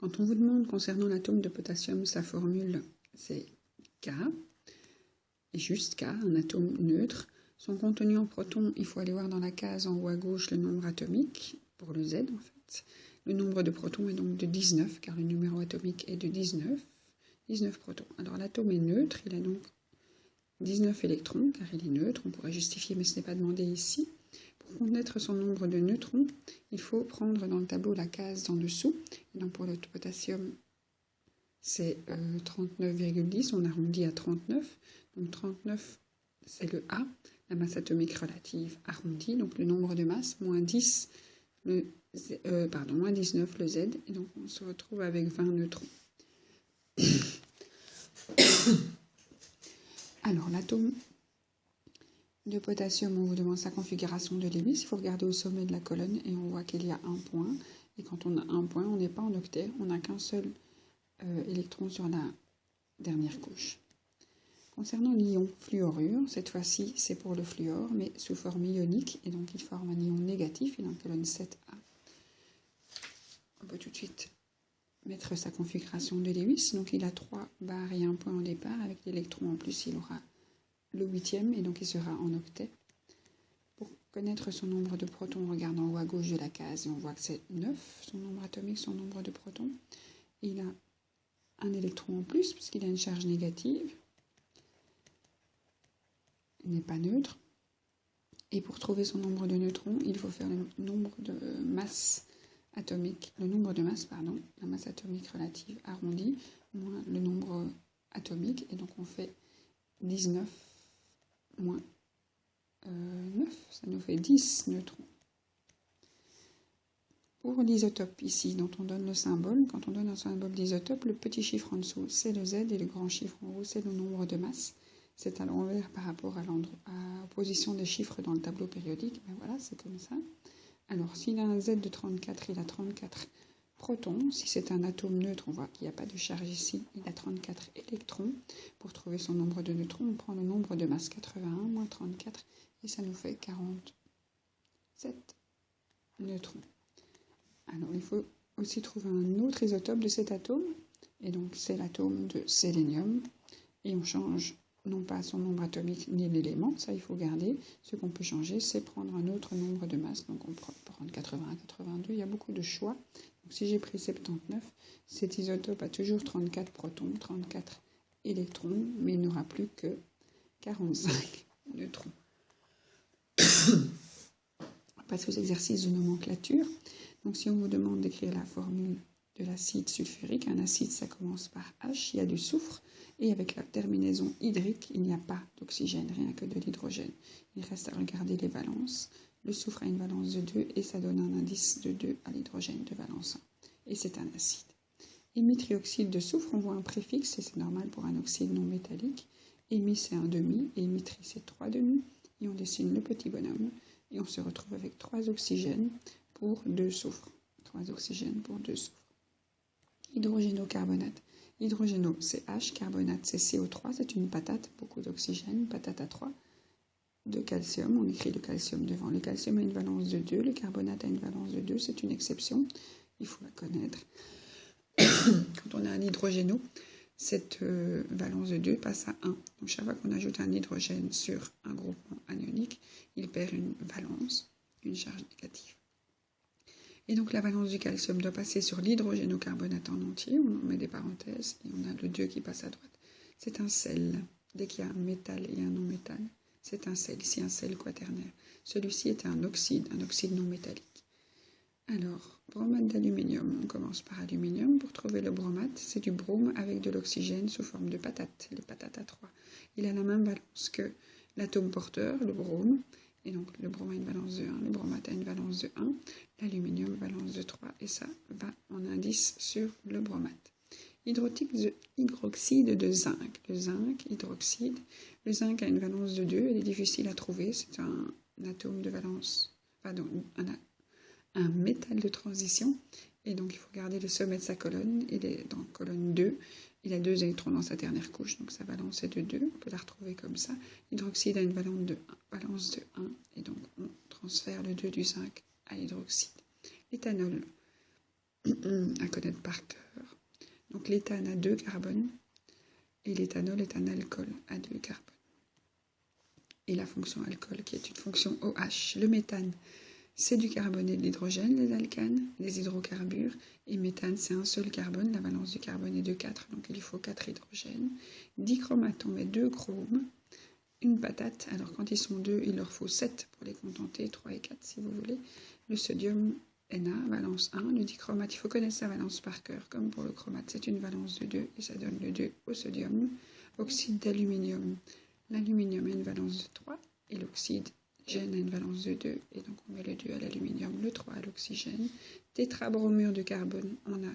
Quand on vous demande concernant l'atome de potassium, sa formule c'est K, et juste K, un atome neutre. Son contenu en protons, il faut aller voir dans la case en haut à gauche le nombre atomique, pour le Z en fait. Le nombre de protons est donc de 19, car le numéro atomique est de 19. 19 protons. Alors l'atome est neutre, il a donc 19 électrons, car il est neutre, on pourrait justifier, mais ce n'est pas demandé ici. Pour connaître son nombre de neutrons, il faut prendre dans le tableau la case en dessous. Et donc pour le potassium, c'est 39,10, on arrondit à 39. Donc 39, c'est le A, la masse atomique relative arrondie, donc le nombre de masses, moins 10, moins 19 le Z, et donc on se retrouve avec 20 neutrons. Alors l'atome de potassium, on vous demande sa configuration de Lewis, il faut regarder au sommet de la colonne et on voit qu'il y a un point, et quand on a un point, on n'est pas en octet, on n'a qu'un seul électron sur la dernière couche. Concernant l'ion fluorure, cette fois-ci c'est pour le fluor, mais sous forme ionique, et donc il forme un ion négatif, il est en colonne 7A. On peut tout de suite mettre sa configuration de Lewis, donc il a 3 barres et un point au départ, avec l'électron en plus il aura le 8e, et donc il sera en octet. Pour connaître son nombre de protons, on regarde en haut à gauche de la case, et on voit que c'est 9, son nombre atomique, son nombre de protons. Il a un électron en plus, puisqu'il a une charge négative. Il n'est pas neutre. Et pour trouver son nombre de neutrons, il faut faire le nombre de masses atomiques, la masse atomique relative arrondie, moins le nombre atomique, et donc on fait 19 moins 9, ça nous fait 10 neutrons. Pour l'isotope ici, dont on donne le symbole, quand on donne un symbole d'isotope, le petit chiffre en dessous, c'est le Z, et le grand chiffre en haut, c'est le nombre de masses. C'est à l'envers par rapport à l'opposition des chiffres dans le tableau périodique. Mais voilà, c'est comme ça. Alors, s'il a un Z de 34, il a 34 protons. Si c'est un atome neutre, on voit qu'il n'y a pas de charge ici. Il a 34 électrons. Pour trouver son nombre de neutrons, on prend le nombre de masse 81 moins 34, et ça nous fait 47 neutrons. Alors, il faut aussi trouver un autre isotope de cet atome. Et donc, c'est l'atome de sélénium. Et on change non pas son nombre atomique ni l'élément, ça il faut garder. Ce qu'on peut changer, c'est prendre un autre nombre de masses. Donc on peut prendre 80, 82, il y a beaucoup de choix. Donc si j'ai pris 79, cet isotope a toujours 34 protons, 34 électrons, mais il n'aura plus que 45 neutrons. On passe aux exercices de nomenclature. Donc si on vous demande d'écrire la formule de l'acide sulfurique, un acide ça commence par H, il y a du soufre, et avec la terminaison hydrique, il n'y a pas d'oxygène, rien que de l'hydrogène. Il reste à regarder les valences. Le soufre a une valence de 2, et ça donne un indice de 2 à l'hydrogène de valence 1, et c'est un acide. Émitrioxyde de soufre, on voit un préfixe, et c'est normal pour un oxyde non métallique. Émis c'est un demi, et émitri c'est 3 demi, et on dessine le petit bonhomme, et on se retrouve avec 3 oxygènes pour 2 soufres. 3 oxygènes pour 2 soufres. Hydrogénocarbonate. Hydrogéno, c'est H, carbonate, c'est CO3, c'est une patate, beaucoup d'oxygène, patate à 3. De calcium, on écrit le calcium devant. Le calcium a une valence de 2, le carbonate a une valence de 2, c'est une exception, il faut la connaître. Quand on a un hydrogéno, cette valence de 2 passe à 1. Donc chaque fois qu'on ajoute un hydrogène sur un groupement anionique, il perd une valence, une charge négative. Et donc la valence du calcium doit passer sur l'hydrogénocarbonate en entier, on met des parenthèses, et on a le 2 qui passe à droite. C'est un sel, dès qu'il y a un métal et un non-métal, c'est un sel, ici un sel quaternaire. Celui-ci est un oxyde non métallique. Alors, bromate d'aluminium, on commence par aluminium. Pour trouver le bromate, c'est du brome avec de l'oxygène sous forme de patate, les patates à 3. Il a la même valence que l'atome porteur, le brome, et donc le brome a une valence de 1, le bromate a une valence de 1, l'aluminium valence de 3, et ça va en indice sur le bromate. Hydroxyde de zinc, le zinc, hydroxyde. Le zinc a une valence de 2, elle est difficile à trouver, c'est un atome de valence, un métal de transition, et donc il faut regarder le sommet de sa colonne, il est dans colonne 2, il a 2 électrons dans sa dernière couche, donc sa valence est de 2, on peut la retrouver comme ça. L'hydroxyde a une valence de 1, et donc on transfère le 2 du zinc à l'hydroxyde. L'éthanol, à connaître par cœur, Donc l'éthane a 2 carbones et l'éthanol est un alcool à 2 carbones. Et la fonction alcool qui est une fonction OH. Le méthane, c'est du carbone et de l'hydrogène, les alcanes, des hydrocarbures. Et méthane, c'est un seul carbone, la valence du carbone est de 4, donc il faut 4 hydrogènes. Dichromate, on met 2 chromes, une patate. Alors quand ils sont 2, il leur faut 7 pour les contenter, 3 et 4 si vous voulez. Le sodium, Na, valence 1. Le dichromate, il faut connaître sa valence par cœur, comme pour le chromate, c'est une valence de 2 et ça donne le 2 au sodium. Oxyde d'aluminium, l'aluminium a une valence de 3 et l'oxyde gène a une valence de 2 et donc on met le 2 à l'aluminium, le 3 à l'oxygène. Tétrabromure de carbone, on a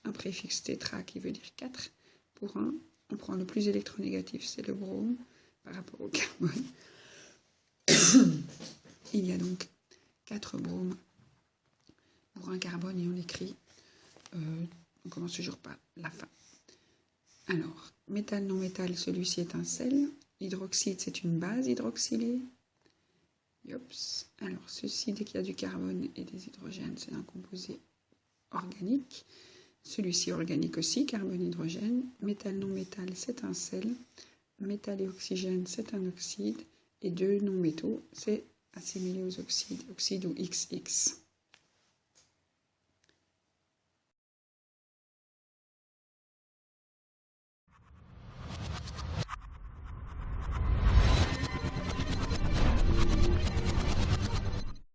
un préfixe tétra qui veut dire 4 pour 1. On prend le plus électronégatif, c'est le brome par rapport au carbone. Il y a donc 4 bromes pour un carbone et on écrit, on commence toujours par la fin. Alors, métal, non-métal, celui-ci est un sel. Hydroxyde, c'est une base hydroxylée. Yops. Alors, ceci, dès qu'il y a du carbone et des hydrogènes, c'est un composé organique. Celui-ci organique aussi, carbone-hydrogène. Métal, non-métal, c'est un sel. Métal et oxygène, c'est un oxyde. Et 2 non-métaux, c'est assimilé aux oxydes, oxyde ou XX.